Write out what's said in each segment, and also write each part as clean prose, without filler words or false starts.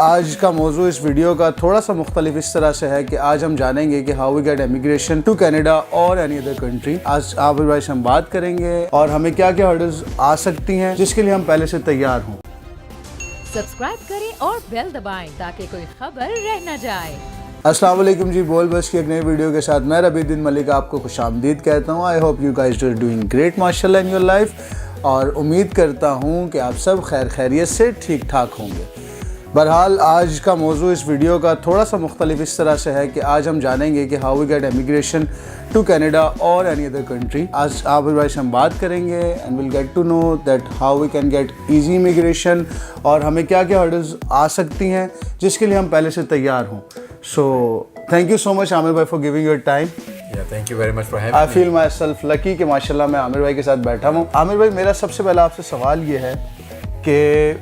آج کا موضوع اس ویڈیو کا تھوڑا سا مختلف اس طرح سے ہے کہ آج ہم جانیں گے کہ how we get immigration to Canada اور اینی ادر کنٹری. آج عامر بھائی سے ہم بات کریں گے اور ہمیں کیا کیا ہرڈلز آ سکتی ہیں جس کے لیے ہم پہلے سے تیار ہوں. سبسکرائب کریں اور بیل دبائیں تاکہ کوئی خبر رہ نہ جائے. السلام علیکم جی، بول بس کی ایک نئی ویڈیو کے ساتھ میں ربیع الدین ملک آپ کو خوش آمدید کہتا ہوں. I hope you guys are doing great ماشاء اللہ ان یور لائف، اور امید کرتا ہوں کہ آپ سب خیر خیریت سے ٹھیک ٹھاک ہوں گے. بہرحال آج کا موضوع اس ویڈیو کا تھوڑا سا مختلف اس طرح سے ہے کہ آج ہم جانیں گے کہ how we get immigration to Canada اور اینی ادر کنٹری. آج عامر بھائی سے ہم بات کریں گے and will get to know that how we can get easy immigration اور ہمیں کیا کیا ہرڈلز آ سکتی ہیں جس کے لیے ہم پہلے سے تیار ہوں. So thank you so much Aamir بھائی for giving your time. Thank you very much for having I feel myself lucky کہ ماشاءاللہ میں عامر بھائی کے ساتھ بیٹھا ہوں. عامر بھائی میرا سب سے پہلا آپ سے سوال یہ ہے کہ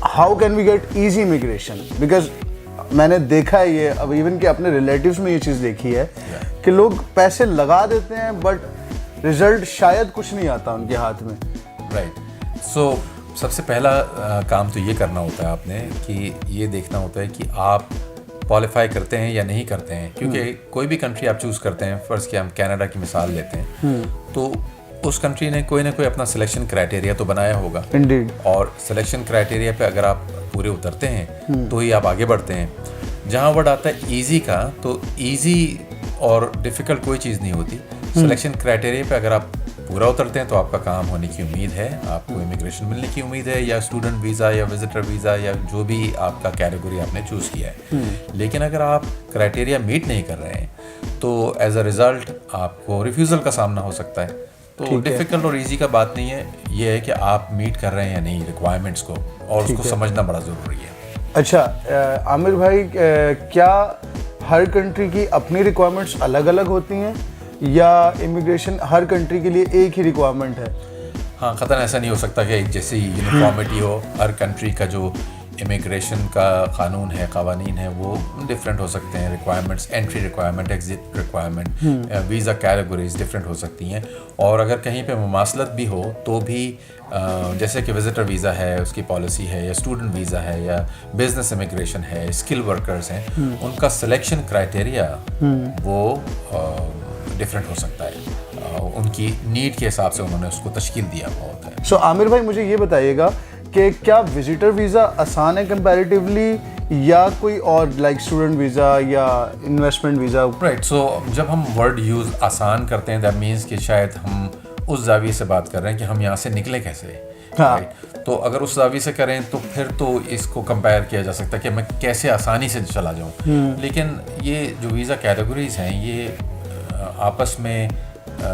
how can we get easy immigration, because میں نے دیکھا ہے یہ اب ایون کہ اپنے ریلیٹیوز میں یہ چیز دیکھی ہے کہ لوگ پیسے لگا دیتے ہیں بٹ رزلٹ شاید کچھ نہیں آتا ان کے ہاتھ میں. رائٹ. سو سب سے پہلا کام تو یہ کرنا ہوتا ہے آپ نے کہ یہ دیکھنا ہوتا ہے کہ آپ کوالیفائی کرتے ہیں یا نہیں کرتے ہیں، کیونکہ کوئی بھی کنٹری آپ چوز کرتے ہیں، فرض کیا ہم کینیڈا کی مثال لیتے ہیں، تو اس کنٹری نے کوئی نہ کوئی اپنا سلیکشن کرائٹیریا تو بنایا ہوگا. انڈیڈ. اور سلیکشن کرائٹیریا پہ اگر آپ پورے اترتے ہیں تو ہی آپ آگے بڑھتے ہیں. جہاں ورڈ آتا ہے ایزی کا، تو ایزی اور ڈیفیکلٹ کوئی چیز نہیں ہوتی. سلیکشن کرائٹیریا پہ اگر آپ پورا اترتے ہیں تو آپ کا کام ہونے کی امید ہے، آپ کو امیگریشن ملنے کی امید ہے، یا اسٹوڈنٹ ویزا یا وزٹر ویزا یا جو بھی آپ کا کیٹیگری آپ نے چوز کیا ہے. لیکن اگر آپ کرائٹیریا میٹ نہیں کر رہے ہیں تو ایز اے ریزلٹ آپ کو ریفیوزل کا سامنا ہو سکتا ہے. تو ڈیفیکلٹ اور ایزی کا بات نہیں ہے، یہ ہے کہ آپ میٹ کر رہے ہیں یا نہیں ریکوائرمنٹس کو، اور اس کو سمجھنا بڑا ضروری ہے. اچھا عامر بھائی، کیا ہر کنٹری کی اپنی ریکوائرمنٹس الگ الگ ہوتی ہیں یا امیگریشن ہر کنٹری کے لیے ایک ہی ریکوائرمنٹ ہے؟ ہاں، قطعاً ایسا نہیں ہو سکتا کہ ایک جیسی یونیفارمٹی ہو. ہر کنٹری کا جو امیگریشن کا قانون ہے، قوانین ہیں، وہ ڈفرینٹ ہو سکتے ہیں. Requirements, entry requirement, exit requirement, visa categories different ہو سکتی ہیں. اور اگر کہیں پہ مماثلت بھی ہو تو بھی جیسے کہ وزٹر ویزا ہے، اس کی پالیسی ہے، یا اسٹوڈنٹ ویزا ہے، یا بزنس امیگریشن ہے، اسکل ورکرز ہیں، ان کا سلیکشن کرائٹیریا وہ ڈفرینٹ ہو سکتا ہے. ان کی نیڈ کے حساب سے انہوں نے اس کو تشکیل دیا ہوا ہوتا ہے. سو عامر بھائی مجھے یہ بتائیے گا کہ کیا وزٹر ویزا آسان ہے کمپیریٹیولی یا کوئی اور لائک اسٹوڈنٹ ویزا یا انویسٹمنٹ ویزا؟ رائٹ. سو جب ہم ورڈ یوز آسان کرتے ہیں دیٹ مینس کہ شاید ہم اس زاویے سے بات کر رہے ہیں کہ ہم یہاں سے نکلیں کیسے. تو اگر اس زاویے سے کریں تو پھر تو اس کو کمپیئر کیا جا سکتا ہے کہ میں کیسے آسانی سے چلا جاؤں. لیکن یہ جو ویزا کیٹیگریز ہیں یہ آپس میں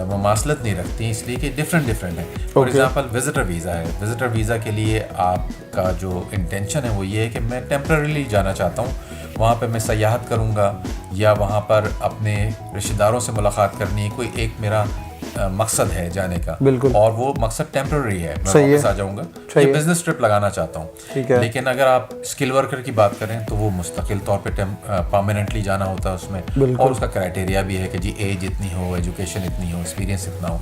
مماثلت نہیں رکھتی، اس لیے کہ ڈفرینٹ ہیں. فار ایگزامپل وزٹر ویزا ہے. وزٹر ویزا کے لیے آپ کا جو انٹینشن ہے وہ یہ ہے کہ میں ٹیمپرریلی جانا چاہتا ہوں، وہاں پہ میں سیاحت کروں گا یا وہاں پر اپنے رشتہ داروں سے ملاقات کرنی ہے، کوئی ایک میرا مقصد ہے جانے کا. بالکل. اور وہ مقصد ٹیمپرری ہے، میں واپس آ جاؤں گا، یہ بزنس ٹرپ لگانا چاہتا ہوں. لیکن اگر آپ اسکل ورکر کی بات کریں تو وہ مستقل طور پہ پرماننٹلی جانا ہوتا ہے اس میں، اور اس کا کرائٹیریا بھی ہے کہ جی ایج اتنی ہو، ایجوکیشن اتنی ہو، ایکسپیرینس اتنا ہو.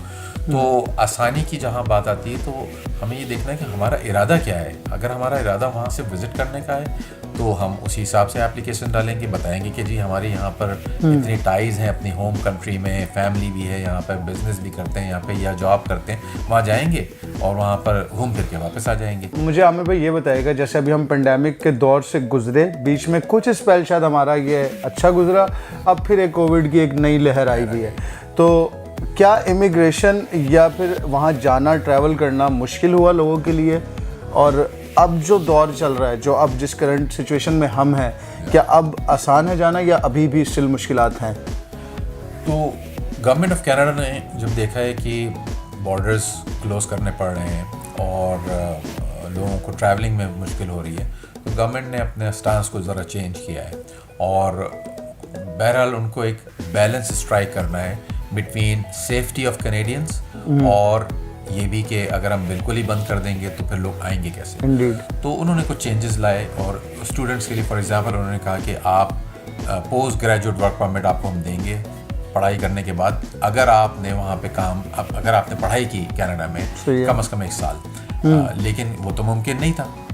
تو آسانی کی جہاں بات آتی ہے تو ہمیں یہ دیکھنا ہے کہ ہمارا ارادہ کیا ہے. اگر ہمارا ارادہ وہاں سے وزٹ کرنے کا ہے تو ہم اسی حساب سے اپلیکیشن ڈالیں گے، بتائیں گے کہ جی ہماری یہاں پر اتنی ٹائز ہیں اپنی ہوم کنٹری میں، فیملی بھی ہے یہاں پر، بزنس بھی کرتے ہیں یہاں پہ یا جاب کرتے ہیں، وہاں جائیں گے اور وہاں پر گھوم پھر کے واپس آ جائیں گے. مجھے عامر بھائی یہ بتائے گا، جیسے ابھی ہم پینڈیمک کے دور سے گزرے، بیچ میں کچھ اسپیل شاید ہمارا یہ اچھا گزرا، اب پھر ایک کووڈ کی ایک نئی لہر آئی ہوئی ہے، تو کیا امیگریشن یا پھر وہاں جانا، ٹریول کرنا مشکل ہوا لوگوں کے لیے؟ اور اب جو دور چل رہا ہے، جو اب جس کرنٹ سچویشن میں ہم ہیں، کیا اب آسان ہے جانا یا ابھی بھی اسٹل مشکلات ہیں؟ تو گورنمنٹ آف کینیڈا نے جب دیکھا ہے کہ بارڈرز کلوز کرنے پڑ رہے ہیں اور لوگوں کو ٹریولنگ میں مشکل ہو رہی ہے، تو گورنمنٹ نے اپنے اسٹانس کو ذرا چینج کیا ہے. اور بہرحال ان کو ایک بیلنس اسٹرائک کرنا ہے بٹوین سیفٹی آف کینیڈینس اور یہ بھی کہ اگر ہم بالکل ہی بند کر دیں گے تو پھر لوگ آئیں گے کیسے. تو انہوں نے کچھ چینجز لائے، اور اسٹوڈنٹس کے لیے فار ایگزامپل انہوں نے کہا کہ آپ پوسٹ گریجویٹ ورک پرمٹ آپ کو ہم دیں گے پڑھائی کرنے کے بعد، اگر آپ نے وہاں پہ اگر آپ نے پڑھائی کی کینیڈا میں کم از کم 1 سال. لیکن وہ تو ممکن نہیں تھا.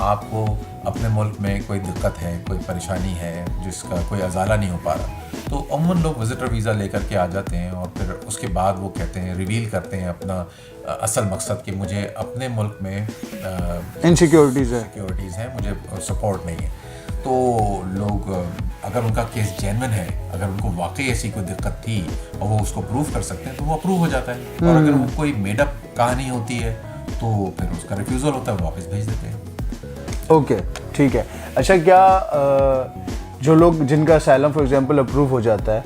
آپ کو اپنے ملک میں کوئی دقت ہے, کوئی پریشانی ہے جس کا کوئی ازالہ نہیں ہو پا رہا, تو عموماً لوگ وزٹر ویزا لے کر کے آ جاتے ہیں اور پھر اس کے بعد وہ کہتے ہیں, ریویل کرتے ہیں اپنا اصل مقصد کہ مجھے اپنے ملک میں انسیکیورٹیز ہیں, مجھے سپورٹ نہیں ہے. تو لوگ اگر ان کا کیس جینون ہے, اگر ان کو واقعی ایسی کوئی دقت تھی اور وہ اس کو پروو کر سکتے ہیں تو وہ اپروو ہو جاتا ہے, اور اگر وہ کوئی میڈ اپ کہانی ہوتی ہے تو پھر اس کا ریفیوزل ہوتا ہے, وہ واپس بھیج دیتے ہیں. اوکے ٹھیک ہے. اچھا, کیا جو لوگ جن کا اسائلم فار ایگزامپل اپروو ہو جاتا ہے,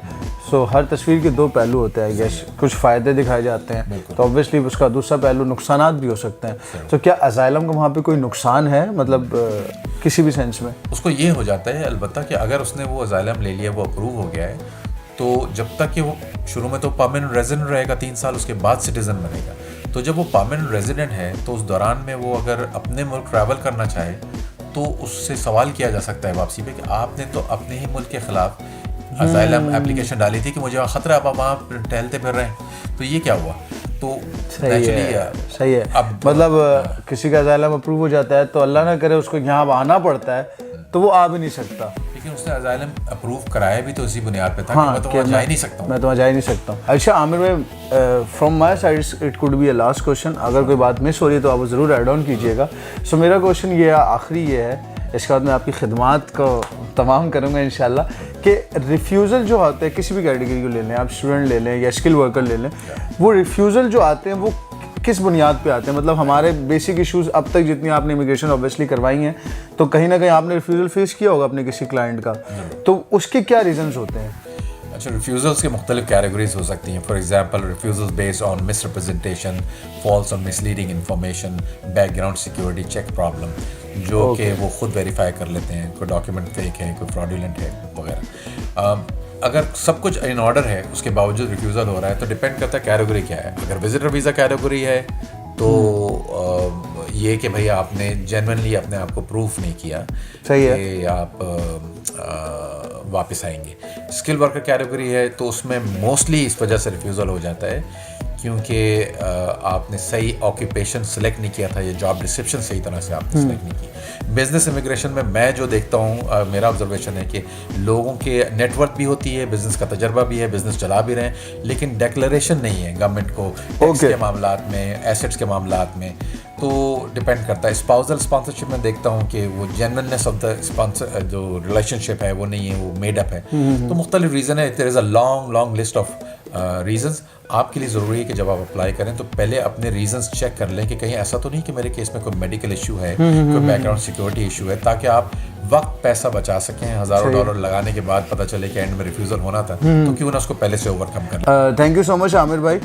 سو ہر تصویر کے دو پہلو ہوتے ہیں, یس کچھ فائدے دکھائے جاتے ہیں تو اوبویسلی اس کا دوسرا پہلو نقصانات بھی ہو سکتے ہیں. تو کیا اسائلم کا وہاں پہ کوئی نقصان ہے, مطلب کسی بھی سینس میں؟ اس کو یہ ہو جاتا ہے البتہ کہ اگر اس نے وہ اسائلم لے لیا, وہ اپروو ہو گیا ہے, تو جب تک کہ وہ شروع میں تو پرماننٹ ریزیڈنٹ رہے گا 3 سال, اس کے بعد سٹیزن بنے گا. تو جب وہ پرماننٹ ریزیڈنٹ ہے تو اس دوران میں وہ اگر اپنے ملک ٹریول کرنا چاہے تو اس سے سوال کیا جا سکتا ہے واپسی پہ کہ آپ نے تو اپنے ہی ملک کے خلاف اسائلم اپلیکیشن ڈالی تھی کہ مجھے وہاں خطرہ, آپ وہاں ٹہلتے پھر رہے ہیں, تو یہ کیا ہوا؟ تو صحیح ہے. مطلب کسی کا اسائلم اپروو ہو جاتا ہے تو اللہ نہ کرے اس کو یہاں آنا پڑتا ہے تو وہ آ بھی نہیں سکتا. لیکن اس نے اسائلم اپروو کرایا بھی تو اسی بنیاد پہ تھا کہ میں تو وہاں جا ہی نہیں سکتا ہوں. میں تو وہاں جا ہی نہیں سکتا ہوں. اچھا عامر بھائی, from my side it could be a last question, اگر کوئی بات مس ہو رہی ہے تو آپ ضرور ایڈ آن کیجیے گا. سو میرا کوشچن یہ آخری یہ ہے, اس کے بعد میں آپ کی خدمات کو تمام کروں گا انشاءاللہ, کہ ریفیوزل جو آتے ہیں کسی بھی کیٹیگری کو لے لیں, آپ اسٹوڈنٹ لے لیں یا اسکل ورکر لے لیں, وہ ریفیوزل جو آتے ہیں وہ کس بنیاد پہ آتے ہیں؟ مطلب ہمارے بیسک ایشوز اب تک جتنی آپ نے امیگریشن اوبیسلی کروائی ہیں تو کہیں نہ کہیں آپ نے ریفیوزل فیس کیا ہوگا اپنے کسی کلائنٹ کا, تو اس کے کیا ریزنز ہوتے ہیں؟ اچھا, ریفیوزلس کے مختلف کیٹیگریز ہو سکتی ہیں. For example refusals based on misrepresentation, false اور misleading information, background security check problem, جو کہ وہ خود ویریفائی کر لیتے ہیں کوئی ڈاکیومنٹ فیک ہے, کوئی فراڈولنٹ ہے وغیرہ. اگر سب کچھ ان آرڈر ہے اس کے باوجود ریفیوزل ہو رہا ہے تو ڈپینڈ کرتا ہے کیٹیگری کیا ہے. اگر وزٹر ویزا کیٹیگری ہے تو یہ کہ بھئی آپ نے جینوئنلی اپنے آپ کو پروف نہیں کیا کہ آپ واپس آئیں گے. اسکل ورکر کیٹیگری ہے تو اس میں موسٹلی اس وجہ سے ریفیوزل ہو جاتا ہے کیونکہ آپ نے صحیح آکیوپیشن سلیکٹ نہیں کیا تھا یا جاب ڈسکرپشن صحیح طرح سے آپ نے سلیکٹ نہیں کی. بزنس امیگریشن میں جو دیکھتا ہوں, میرا آبزرویشن ہے کہ لوگوں کے نیٹ ورتھ بھی ہوتی ہے, بزنس کا تجربہ بھی ہے, بزنس چلا بھی رہے ہیں, لیکن ڈیکلریشن نہیں ہے گورنمنٹ کو ٹیکس کے معاملات میں, ایسٹس کے معاملات میں. تو ڈپینڈ کرتا ہے. اسپاؤزل اسپانسرشپ میں دیکھتا ہوں کہ وہ جینونیس آف دا اسپانسر جو ریلیشن شپ ہے وہ نہیں ہے, وہ میڈ اپ ہے. تو مختلف ریزن ہے, there is a long list of reasons. آپ کے لیے ضروری ہے کہ جب آپ اپلائی کریں تو پہلے اپنے ریزنس چیک کر لیں کہ کہیں ایسا تو نہیں کہ میرے کیس میں کوئی میڈیکل ایشو ہے, کوئی بیک گراؤنڈ سیکورٹی ایشو ہے, تاکہ آپ وقت پیسہ بچا سکیں. $1000 لگانے کے بعد پتہ چلے کہ اینڈ میں ریفیوزل ہونا تھا, تو کیوں نہ اس کو پہلے سے اوور کم کرنا. Thank you so much Aamir بھائی.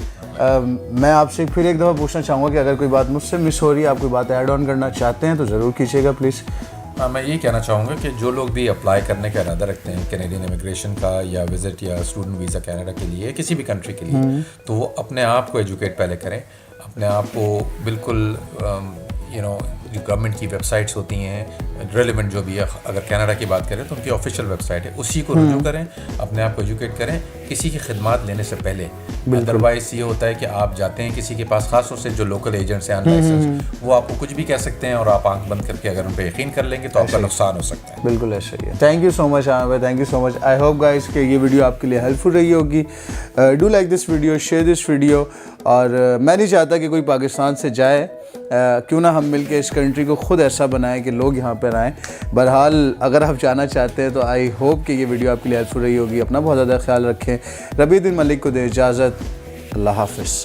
میں آپ سے پھر ایک دفعہ پوچھنا چاہوں گا کہ اگر کوئی بات مجھ سے مس ہو رہی ہے, آپ کوئی بات ایڈ آن کرنا چاہتے ہیں تو ضرور کیجیے گا پلیز. میں یہ کہنا چاہوں گا کہ جو لوگ بھی اپلائی کرنے کا ارادہ رکھتے ہیں کینیڈین امیگریشن کا یا وزٹ یا اسٹوڈنٹ ویزا کینیڈا کے لیے, کسی بھی کنٹری کے لیے, تو وہ اپنے آپ کو ایجوکیٹ پہلے کریں, اپنے آپ کو بالکل جو گورنمنٹ کی ویب سائٹس ہوتی ہیں ریلیونٹ جو بھی ہے, اگر کینیڈا کی بات کریں تو ان کی آفیشیل ویب سائٹ ہے, اسی کو رجوع کریں, اپنے آپ کو ایجوکیٹ کریں کسی کی خدمات لینے سے پہلے. ادروائز یہ ہوتا ہے کہ آپ جاتے ہیں کسی کے پاس, خاص طور سے جو لوکل ایجنٹس ہیں ان لائسنس, وہ آپ کو کچھ بھی کہہ سکتے ہیں اور آپ آنکھ بند کر کے اگر ان پہ یقین کر لیں گے تو آپ کا نقصان ہو سکتا ہے. بالکل ایسا ہی ہے. Thank you so much Aamir بھائی, thank you so much. I hope guys کہ یہ ویڈیو آپ کے لیے ہیلپ فل رہی ہوگی. Do like this video, share this video. اور میں نہیں چاہتا کہ کوئی پاکستان سے جائے, کیوں نہ ہم مل کے اس کنٹری کو خود ایسا بنائیں کہ لوگ یہاں پر آئیں. بہرحال اگر آپ جانا چاہتے ہیں تو آئی ہوپ کہ یہ ویڈیو آپ کے لیے ہیلپ فل رہی ہوگی. اپنا بہت زیادہ خیال رکھیں. ربیع الدین ملک کو دے اجازت. اللہ حافظ.